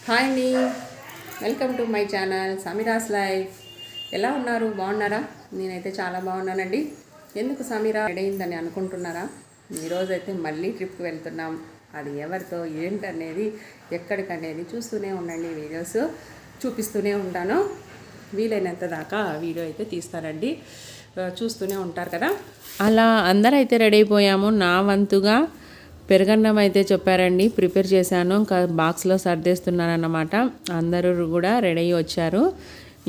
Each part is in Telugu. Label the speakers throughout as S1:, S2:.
S1: హాయ్ అండి, welcome to my channel Sameera's life. ఎలా ఉన్నారు? బాగున్నారా? నేనైతే చాలా బాగున్నానండి. ఎందుకు సమీరా రెడీ అయిందని అనుకుంటున్నారా? ఈరోజైతే మళ్ళీ ట్రిప్కి వెళ్తున్నాం. అది ఎవరితో ఏంటనేది ఎక్కడికనేది చూస్తూనే ఉండండి. వీడియోస్ చూపిస్తూనే ఉంటాను. వీలైనంత దాకా వీడియో అయితే తీస్తానండి, చూస్తూనే ఉంటారు కదా.
S2: అలా అందరైతే రెడీ అయిపోయాము. నా వంతుగా పెరుగన్నం అయితే చెప్పారండి, ప్రిపేర్ చేశాను. ఇంకా బాక్స్లో సర్దేస్తున్నారన్నమాట. అందరూ కూడా రెడీ అయ్యి వచ్చారు.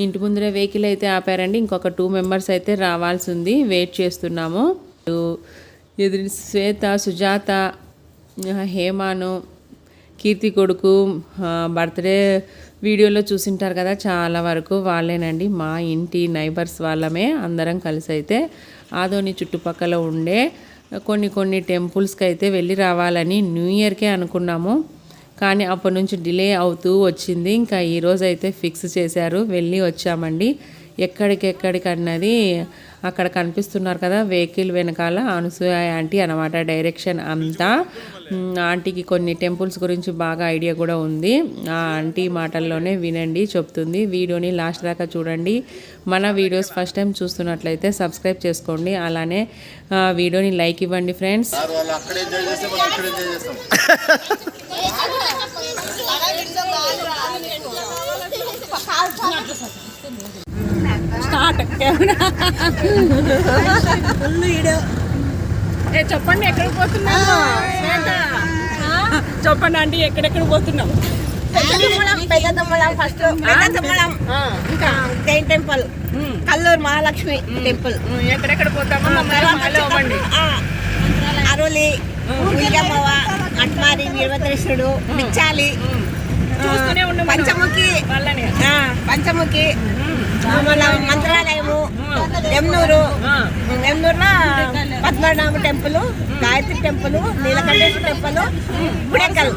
S2: ఇంటి ముందరే వెహికల్ అయితే ఆపారండి. ఇంకొక 2 మెంబర్స్ అయితే రావాల్సి ఉంది, వెయిట్ చేస్తున్నాము. ఎదురు శ్వేత, సుజాత, హేమాను, కీర్తి కొడుకు బర్త్డే వీడియోలో చూసింటారు కదా, చాలా వరకు వాళ్ళేనండి. మా ఇంటి నైబర్స్ వాళ్ళమే. అందరం కలిసి అయితే ఆదోని చుట్టుపక్కల ఉండే కొన్ని టెంపుల్స్కి అయితే వెళ్ళి రావాలని న్యూ ఇయర్కే అనుకున్నాము. కానీ అప్పటి నుంచి డిలే అవుతూ వచ్చింది. ఇంకా ఈరోజు అయితే ఫిక్స్ చేశారు, వెళ్ళి వచ్చామండి. ఎక్కడికి అన్నది అక్కడ కనిపిస్తున్నారు కదా వెహికల్ వెనకాల, అనసూయ ఆంటీ అనమాట డైరెక్షన్ అంతా. ఆంటీకి కొన్ని టెంపుల్స్ గురించి బాగా ఐడియా కూడా ఉంది. ఆ ఆంటీ మాటల్లోనే వినండి, చెప్తుంది. వీడియోని లాస్ట్ దాకా చూడండి. మన వీడియోస్ ఫస్ట్ టైం చూస్తున్నట్లయితే సబ్స్క్రైబ్ చేసుకోండి, అలానే వీడియోని లైక్ ఇవ్వండి ఫ్రెండ్స్.
S1: చెప్పండి ఎక్కడికి పోతున్నాము? చెప్పండి ఆంటీ, ఎక్కడెక్కడ పోతున్నాం?
S3: ఫస్ట్ ఇంకా Jain temple, Kalluru Mahalakshmi temple.
S1: ఎక్కడెక్కడ పోతామో
S3: అరులి, ఉయ్యమ్మవ, అట్మారి, వీరభద్రేశ్వరుడు, బిచ్చాలి, పంచముఖి, మంత్రాలయము, నెమ్నూరులో Padmanabha temple, Gayatri temple, Neelakanteshwara temple, Gudekal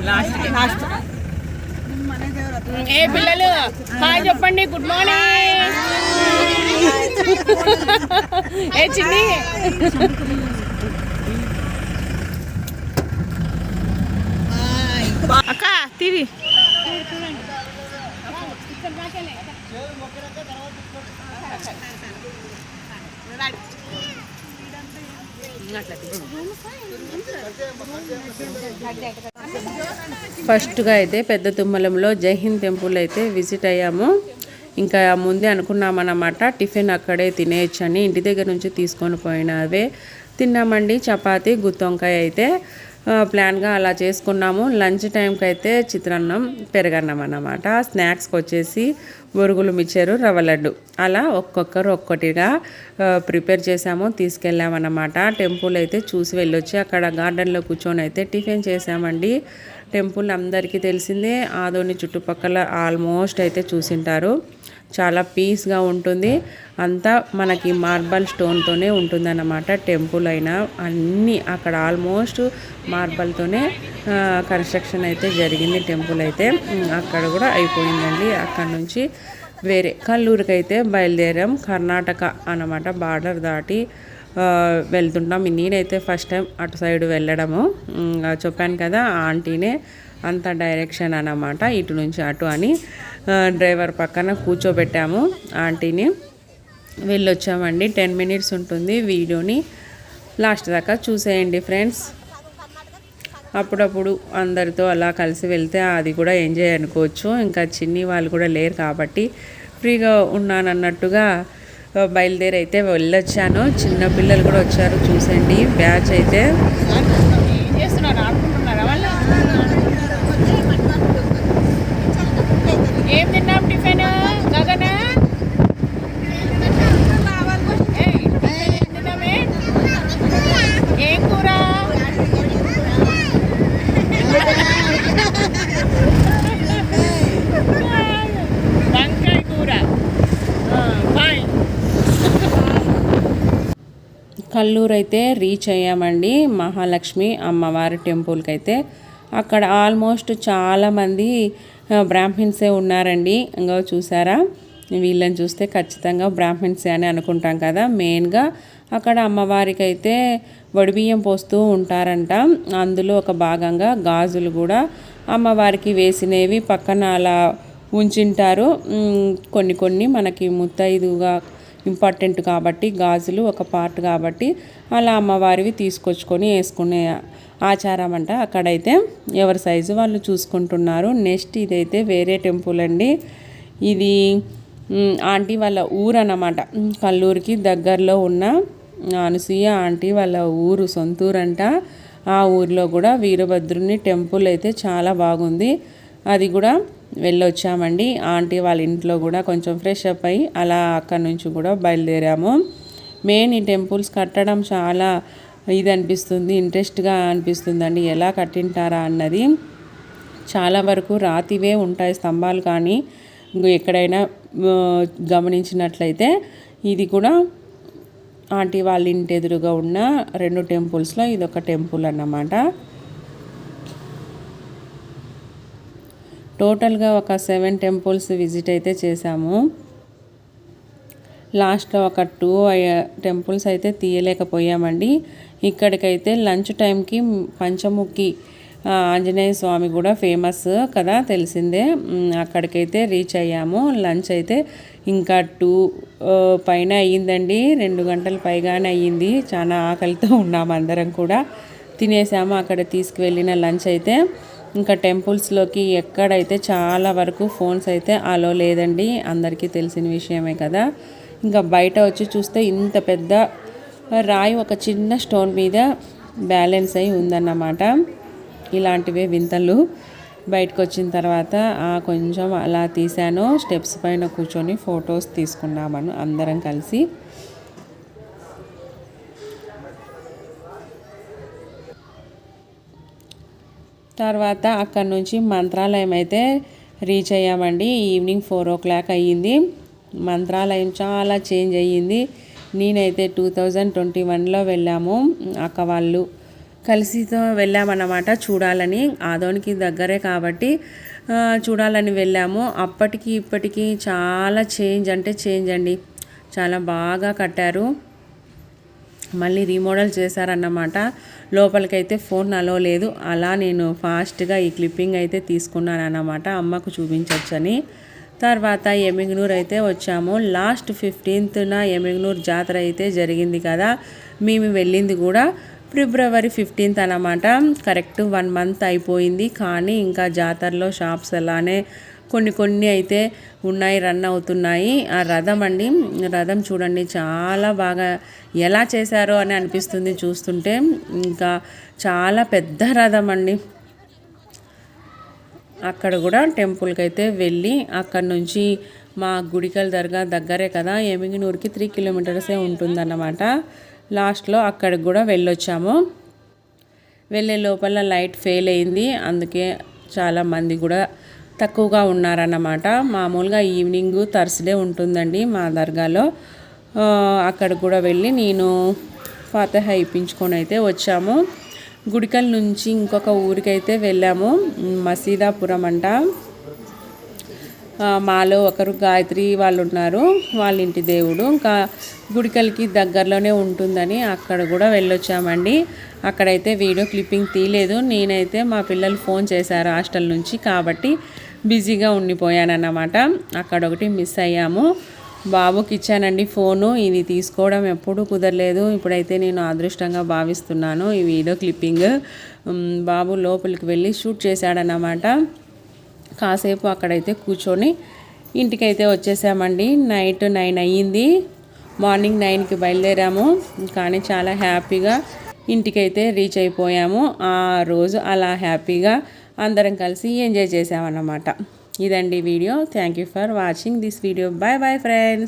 S3: last.
S1: ఏ పిల్లలు హాయ్ చెప్పండి, గుడ్ మార్నింగ్. ఏ చిన్ని అక్క తీరి.
S2: ఫస్ట్గా అయితే పెద్ద తుమ్మలంలో జైహింద్ టెంపుల్ అయితే విజిట్ అయ్యాము. ఇంకా ముందే అనుకున్నామన్నమాట, టిఫిన్ అక్కడే తినేయచ్చని. ఇంటి దగ్గర నుంచి తీసుకొని పోయినవే తిన్నామండి. చపాతి, గుత్తొంకాయ అయితే ప్లాన్గా అలా చేసుకున్నాము. లంచ్ టైంకి అయితే చిత్రాన్నం, పెరుగన్నం అన్నమాట. స్నాక్స్కి వచ్చేసి బొరుగులు, మిక్చరు, రవ్వ లడ్డు, అలా ఒక్కొక్కరు ఒక్కొక్కటిగా ప్రిపేర్ చేసాము, తీసుకెళ్ళామన్నమాట. టెంపుల్ అయితే చూసి వెళ్ళొచ్చి అక్కడ గార్డెన్లో కూర్చొని అయితే టిఫిన్ చేసామండి. టెంపుల్ అందరికీ తెలిసిందే, ఆదోని చుట్టుపక్కల ఆల్మోస్ట్ అయితే చూసింటారు. చాలా పీస్గా ఉంటుంది. అంతా మనకి మార్బల్ స్టోన్తోనే ఉంటుందన్నమాట. టెంపుల్ అయినా అన్నీ అక్కడ ఆల్మోస్ట్ మార్బల్తోనే కన్స్ట్రక్షన్ అయితే జరిగింది. టెంపుల్ అయితే అక్కడ కూడా అయిపోయిందండి. అక్కడ నుంచి వేరే కల్లూరుకి అయితే బయలుదేరాం. కర్ణాటక అన్నమాట, బార్డర్ దాటి వెళ్తుంటాం. నేనైతే ఫస్ట్ టైం అటు సైడ్ వెళ్ళడము. చెప్పాను కదా, ఆంటీనే అంత డైరెక్షన్ అన్నమాట, ఇటు నుంచి అటు అని. డ్రైవర్ పక్కన కూర్చోబెట్టాము ఆంటీని. వెళ్ళొచ్చామండి. 10 మినిట్స్ ఉంటుంది. వీడియోని లాస్ట్ దాకా చూసేయండి ఫ్రెండ్స్. అప్పుడప్పుడు అందరితో అలా కలిసి వెళ్తే అది కూడా ఎంజాయ్ అనుకోవచ్చు. ఇంకా చిన్ని వాళ్ళు కూడా లేరు కాబట్టి ఫ్రీగా ఉన్నానన్నట్టుగా బయలుదేరి అయితే వెళ్ళొచ్చాను. చిన్న పిల్లలు కూడా వచ్చారు, చూసండి. బ్యాచ్ అయితే
S1: ఏం తిన్నాం టిఫిన్? గగన ఏం కూర? వంకాయ కూర.
S2: కల్లూరు అయితే రీచ్ అయ్యామండి. మహాలక్ష్మి అమ్మవారి టెంపుల్కి అయితే అక్కడ ఆల్మోస్ట్ చాలామంది బ్రాహ్మిన్సే ఉన్నారండి. ఇంకా చూసారా, వీళ్ళని చూస్తే ఖచ్చితంగా బ్రాహ్మిన్సే అని అనుకుంటాం కదా. మెయిన్గా అక్కడ అమ్మవారికి అయితే వడిబియ్యం పోస్తూ ఉంటారంట. అందులో ఒక భాగంగా గాజులు కూడా అమ్మవారికి వేసినవి పక్కన అలా ఉంచింటారు. కొన్ని మనకి ముత్తైదుగా ఇంపార్టెంట్ కాబట్టి గాజులు ఒక పార్ట్ కాబట్టి అలా అమ్మవారివి తీసుకొచ్చుకొని వేసుకునే ఆచారం అంట. అక్కడైతే ఎవరి సైజు వాళ్ళు చూసుకుంటున్నారు. నెక్స్ట్ ఇదైతే వేరే టెంపుల్ అండి. ఇది ఆంటీ వాళ్ళ ఊరు అన్నమాట. కల్లూరుకి దగ్గరలో ఉన్న అనసూయ ఆంటీ వాళ్ళ ఊరు సొంతూరు అంట. ఆ ఊరిలో కూడా వీరభద్రుని టెంపుల్ అయితే చాలా బాగుంది. అది కూడా వెళ్ళొచ్చామండి. ఆంటీ వాళ్ళ ఇంట్లో కూడా కొంచెం ఫ్రెష్ అప్ అయ్యి అలా అక్కడి నుంచి కూడా బయలుదేరాము. మెయిన్ ఈ టెంపుల్స్ కట్టడం చాలా ఇది అనిపిస్తుంది, ఇంట్రెస్ట్గా అనిపిస్తుందండి. ఎలా కట్టింటారా అన్నది. చాలా వరకు రాతివే ఉంటాయి స్తంభాలు, కానీ ఎక్కడైనా గమనించినట్లయితే ఇది కూడా ఆంటీ వాళ్ళ ఇంటి ఎదురుగా ఉన్న 2 టెంపుల్స్లో ఇదొక టెంపుల్ అన్నమాట. టోటల్గా ఒక 7 టెంపుల్స్ విజిట్ అయితే చేశాము. లాస్ట్లో ఒక 2 టెంపుల్స్ అయితే తీయలేకపోయామండి. ఇక్కడికైతే లంచ్ టైంకి పంచముఖి ఆంజనేయ స్వామి కూడా ఫేమస్ కదా, తెలిసిందే. అక్కడికైతే రీచ్ అయ్యాము. లంచ్ అయితే ఇంకా 2 పైన అయ్యిందండి. 2 గంటల పైగానే అయ్యింది. చాలా ఆకలితో ఉన్నాము అందరం కూడా. తినేసాము. అక్కడ తీసుకువెళ్ళిన లంచ్ అయితే ఇంకా టెంపుల్స్లోకి ఎక్కడైతే చాలా వరకు ఫోన్స్ అయితే అలో లేదండి. అందరికీ తెలిసిన విషయమే కదా. ఇంకా బయట వచ్చి చూస్తే ఇంత పెద్ద రాయి ఒక చిన్న స్టోన్ మీద బ్యాలెన్స్ అయి ఉందన్నమాట. ఇలాంటివే వింతలు. బయటకు వచ్చిన తర్వాత కొంచెం అలా తీసాను. స్టెప్స్ పైన కూర్చొని ఫొటోస్ తీసుకున్నామను అందరం కలిసి. తర్వాత అక్కడ నుంచి మంత్రాలయం అయితే రీచ్ అయ్యామండి. ఈవినింగ్ 4 o'clock అయ్యింది. మంత్రాలయం చాలా చేంజ్ అయ్యింది. నేనైతే 2021లో వెళ్ళాము. అక్క వాళ్ళు కలిసితో వెళ్ళామన్నమాట చూడాలని. ఆదోనికి దగ్గరే కాబట్టి చూడాలని వెళ్ళాము. అప్పటికి ఇప్పటికీ చాలా చేంజ్ అంటే చేంజ్ అండి. చాలా బాగా కట్టారు. మళ్ళీ రీమోడల్ చేశారన్నమాట. లోపలికైతే ఫోన్ అలో లేదు. అలా నేను ఫాస్ట్గా ఈ క్లిప్పింగ్ అయితే తీసుకున్నాను అన్నమాట, అమ్మకు చూపించవచ్చని. తర్వాత ఎమ్మిగనూరు అయితే వచ్చాము. లాస్ట్ 15th ఎమ్మిగనూరు జాతర అయితే జరిగింది కదా. మేము వెళ్ళింది కూడా February 15th అన్నమాట. కరెక్ట్ 1 month అయిపోయింది. కానీ ఇంకా జాతరలో షాప్స్ అలానే కొన్ని అయితే ఉన్నాయి, రన్ అవుతున్నాయి. ఆ రథం అండి, రథం చూడండి చాలా బాగా ఎలా చేశారో అని అనిపిస్తుంది చూస్తుంటే. ఇంకా చాలా పెద్ద రథం అండి. అక్కడ కూడా టెంపుల్కి అయితే వెళ్ళి అక్కడ నుంచి మా గుడికల్ దర్గా దగ్గరే కదా, ఎమ్మిగనూరుకి 3 kilometers ఉంటుందన్నమాట. లాస్ట్లో అక్కడికి కూడా వెళ్ళొచ్చాము. వెళ్ళే లోపల లైట్ ఫెయిల్ అయింది. అందుకే చాలామంది కూడా తక్కువగా ఉన్నారన్నమాట. మామూలుగా ఈవినింగ్ థర్స్డే ఉంటుందండి మా దర్గాలో. అక్కడ కూడా వెళ్ళి నేను ఫాతిహ ఇప్పించుకొని అయితే వచ్చాము. గుడికల్ నుంచి ఇంకొక ఊరికైతే వెళ్ళాము, మసీదాపురం అంట. మాలో ఒకరు గాయత్రి వాళ్ళు ఉన్నారు, వాళ్ళ ఇంటి దేవుడు. ఇంకా గుడికల్కి దగ్గరలోనే ఉంటుందని అక్కడ కూడా వెళ్ళొచ్చామండి. అక్కడైతే వీడియో క్లిప్పింగ్ తీయలేదు. నేనైతే మా పిల్లలు ఫోన్ చేశారు హాస్టల్ నుంచి, కాబట్టి బిజీగా ఉండిపోయానన్నమాట. అక్కడ ఒకటి మిస్ అయ్యాము. బాబుకి ఇచ్చానండి ఫోను. ఇది తీసుకోవడం ఎప్పుడూ కుదరలేదు. ఇప్పుడైతే నేను అదృష్టంగా భావిస్తున్నాను ఈ వీడియో క్లిప్పింగ్. బాబు లోపలికి వెళ్ళి షూట్ చేశాడన్నమాట. కాసేపు అక్కడైతే కూర్చొని ఇంటికైతే వచ్చేసామండి. నైట్ 9 అయ్యింది. మార్నింగ్ 9కి బయలుదేరాము. కానీ చాలా హ్యాపీగా ఇంటికైతే రీచ్ అయిపోయాము. ఆ రోజు అలా హ్యాపీగా అందరం కలిసి ఎంజాయ్ చేసామన్నమాట. ఇదండి video. Thank you for watching this video. Bye bye friends.